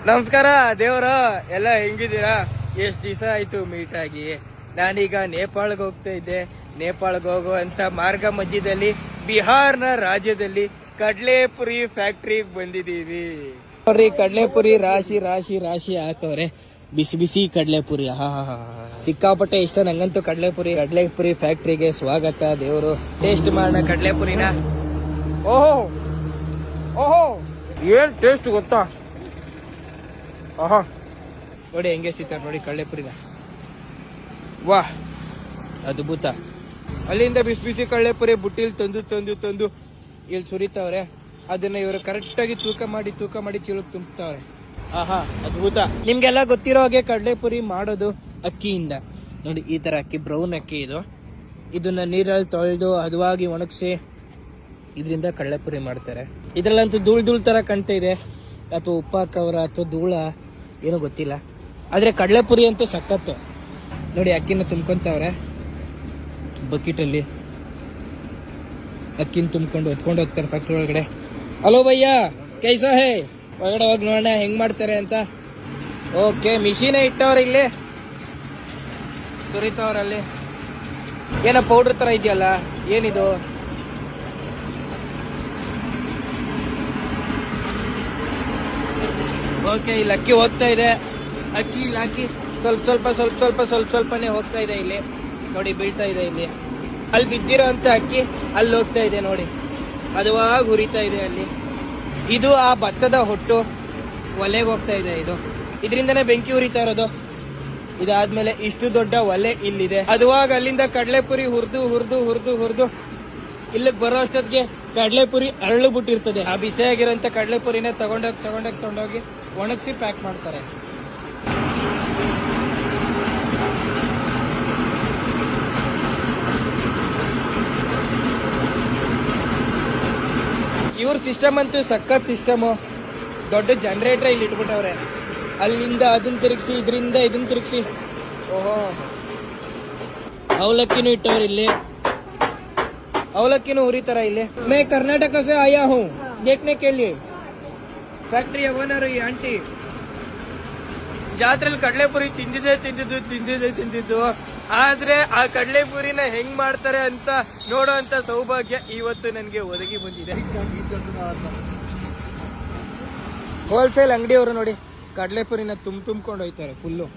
ನಮಸ್ಕಾರ ದೇವ್ರ ಎಲ್ಲ ಹೆಂಗಿದ್ದೀರಾ? ಎಷ್ಟ್ ದಿವಸ ಆಯ್ತು ಮೀಟ್ ಆಗಿ. ನಾನೀಗ ನೇಪಾಳಕ್ಕೆ ಹೋಗ್ತಾ ಇದ್ದೆ. ನೇಪಾಳಕ್ಕೆ ಹೋಗುವಂತ ಮಾರ್ಗ ಮಧ್ಯದಲ್ಲಿ ಬಿಹಾರ್ನ ರಾಜ್ಯದಲ್ಲಿ ಕಡ್ಲೆಪುರಿ ಫ್ಯಾಕ್ಟ್ರಿಗೆ ಬಂದಿದೀವಿ. ನೋಡ್ರಿ, ಕಡ್ಲೆಪುರಿ ರಾಶಿ ರಾಶಿ ರಾಶಿ ಹಾಕವ್ರೆ. ಬಿಸಿ ಬಿಸಿ ಕಡ್ಲೆಪುರಿ, ಸಿಕ್ಕಾಪಟ್ಟೆ ಇಷ್ಟ ನಂಗಂತೂ ಕಡ್ಲೆಪುರಿ ಫ್ಯಾಕ್ಟ್ರಿಗೆ ಸ್ವಾಗತ. ದೇವರು ಟೇಸ್ಟ್ ಮಾಡೋಣ ಕಡ್ಲೆಪುರಿನ. ಓಹೋ ಓಹೋ, ಏನ್ ಟೇಸ್ಟ್ ಗೊತ್ತಾ? ನೋಡಿ ಹೆಂಗೆ ಸಿಗ್ತಾರೆ ನೋಡಿ ಕಡ್ಲೆಪುರಿನ. ವಾಹ್, ಅದ್ಭುತ. ಅಲ್ಲಿಂದ ಬಿಸಿ ಬಿಸಿ ಕಡ್ಲೆಪುರಿ ಬುಟ್ಟಿಲ್ ತಂದು ತಂದು ತಂದು ಇಲ್ಲಿ ಸುರಿತಾವ್ರೆ. ಅದನ್ನ ಇವರು ಕರೆಕ್ಟ್ ಆಗಿ ತೂಕ ಮಾಡಿ ಚೀಲಕ್ಕೆ ತುಂಬತಾವ್ರೆ. ಅದ್ಭುತ. ನಿಮ್ಗೆಲ್ಲ ಗೊತ್ತಿರೋ ಹಾಗೆ ಕಡ್ಲೆಪುರಿ ಮಾಡೋದು ಅಕ್ಕಿಯಿಂದ. ನೋಡಿ, ಈ ತರ ಅಕ್ಕಿ, ಬ್ರೌನ್ ಅಕ್ಕಿ ಇದು. ಇದನ್ನ ನೀರಲ್ಲಿ ತೊಳೆದು ಹದವಾಗಿ ಒಣಗಿಸಿ ಇದರಿಂದ ಕಡ್ಲೆಪುರಿ ಮಾಡ್ತಾರೆ. ಇದ್ರಲ್ಲಂತೂ ಧೂಳ್ ತರ ಕಾಣ್ತಾ ಇದೆ, ಅಥವಾ ಉಪ್ಪು ಹಾಕವ್ರ ಅಥವಾ ಧೂಳ ಏನೋ ಗೊತ್ತಿಲ್ಲ. ಆದ್ರೆ ಕಡ್ಲೆಪುರಿ ಅಂತೂ ಸಖತ್ತು. ನೋಡಿ, ಅಕ್ಕಿನ ತುಂಬ್ಕೊಂತವ್ರೆ ಬಕೆಟಲ್ಲಿ. ಅಕ್ಕಿನ ತುಂಬ್ಕೊಂಡು ಹೊತ್ಕೊಂಡು ಹೋಗ್ತಾರೆ ಫ್ಯಾಕ್ಟ್ರಿ ಒಳಗಡೆ. ಹಲೋ ಭಯ್ಯ, ಕೈಸಾ ಹೇ? ಒಳಗಡೆ ಹೋಗಿ ನೋಡೋಣ ಹೆಂಗ್ ಮಾಡ್ತಾರೆ ಅಂತ. ಓಕೆ, ಮಿಷಿನೇ ಇಟ್ಟವ್ರ ಇಲ್ಲಿ, ಸುರಿತವ್ರಲ್ಲಿ. ಏನೋ ಪೌಡರ್ ತರ ಇದೆಯಲ್ಲ, ಏನಿದು? ಓಕೆ, ಇಲ್ಲಿ ಅಕ್ಕಿ ಹೋಗ್ತಾ ಇದೆ. ಅಕ್ಕಿ ಇಲ್ಲಿ ಹಾಕಿ ಸ್ವಲ್ಪ ಸ್ವಲ್ಪನೇ ಹೋಗ್ತಾ ಇದೆ. ಇಲ್ಲಿ ನೋಡಿ, ಬೀಳ್ತಾ ಇದೆ. ಇಲ್ಲಿ ಅಲ್ಲಿ ಬಿದ್ದಿರೋ ಅಂತ ಅಕ್ಕಿ ಅಲ್ಲಿ ಹೋಗ್ತಾ ಇದೆ ನೋಡಿ, ಅದುವಾಗಿ ಹುರಿತಾ ಇದೆ ಅಲ್ಲಿ. ಇದು ಆ ಭತ್ತದ ಹೊಟ್ಟು ಒಲೆಗೆ ಹೋಗ್ತಾ ಇದೆ. ಇದರಿಂದನೇ ಬೆಂಕಿ ಉರಿತಾ ಇರೋದು. ಇದಾದ್ಮೇಲೆ ಇಷ್ಟು ದೊಡ್ಡ ಒಲೆ ಇಲ್ಲಿದೆ. ಅದುವಾಗ ಅಲ್ಲಿಂದ ಕಡ್ಲೆಪುರಿ ಹುರಿದು ಇಲ್ಲಿಗೆ ಬರೋ ಅಷ್ಟೊತ್ತಿಗೆ ಕಡ್ಲೆಪುರಿ ಅರಳು ಬಿಟ್ಟಿರ್ತದೆ. ಆ ಬಿಸಿಯಾಗಿರೋಂಥ ಕಡ್ಲೆಪುರಿನ ತಗೊಂಡೋಗಿ ಒಣಗಿಸಿ ಪ್ಯಾಕ್ ಮಾಡ್ತಾರೆ. ಇವ್ರ ಸಿಸ್ಟಮ್ ಅಂತೂ ಸಖತ್ ಸಿಸ್ಟಮು. ದೊಡ್ಡ ಜನರೇಟರ್ ಇಲ್ಲಿ ಇಟ್ಬಿಟ್ಟವ್ರೆ. ಅಲ್ಲಿಂದ ಅದನ್ನ ತಿರುಗಿಸಿ, ಇದರಿಂದ ಇದನ್ನ ತಿರುಗಿಸಿ. ಓಹೋ, ಅವಲಕ್ಕಿನೂ ಇಟ್ಟವ್ರು ಇಲ್ಲಿ. ಅವಲಕ್ಕಿನೂ ಉರಿತಾರ ಇಲ್ಲಿ. ಮೇ ಕರ್ನಾಟಕ ಸೆ ಆಯಾ ಹೂಂ ದೇಖ್ನೆ ಕೆ ಲಿಯೆ. ಫ್ಯಾಕ್ಟ್ರಿಯ ಓನರ್ ಈ ಆಂಟಿ ಜಾತ್ರೆಯಲ್ಲಿ ಕಡ್ಲೆಪುರಿ ತಿಂದಿದ್ದು. ಆದ್ರೆ ಆ ಕಡ್ಲೆಪುರಿನ ಹೆಂಗ್ ಮಾಡ್ತಾರೆ ಅಂತ ನೋಡೋ ಅಂತ ಸೌಭಾಗ್ಯ ಇವತ್ತು ನನಗೆ ಒದಗಿ ಬಂದಿದೆ. ಹೋಲ್ಸೇಲ್ ಅಂಗಡಿಯವರು ನೋಡಿ ಕಡ್ಲೆಪುರಿನ ತುಂಬ್ಕೊಂಡು ಹೋಯ್ತಾರೆ ಫುಲ್ಲು.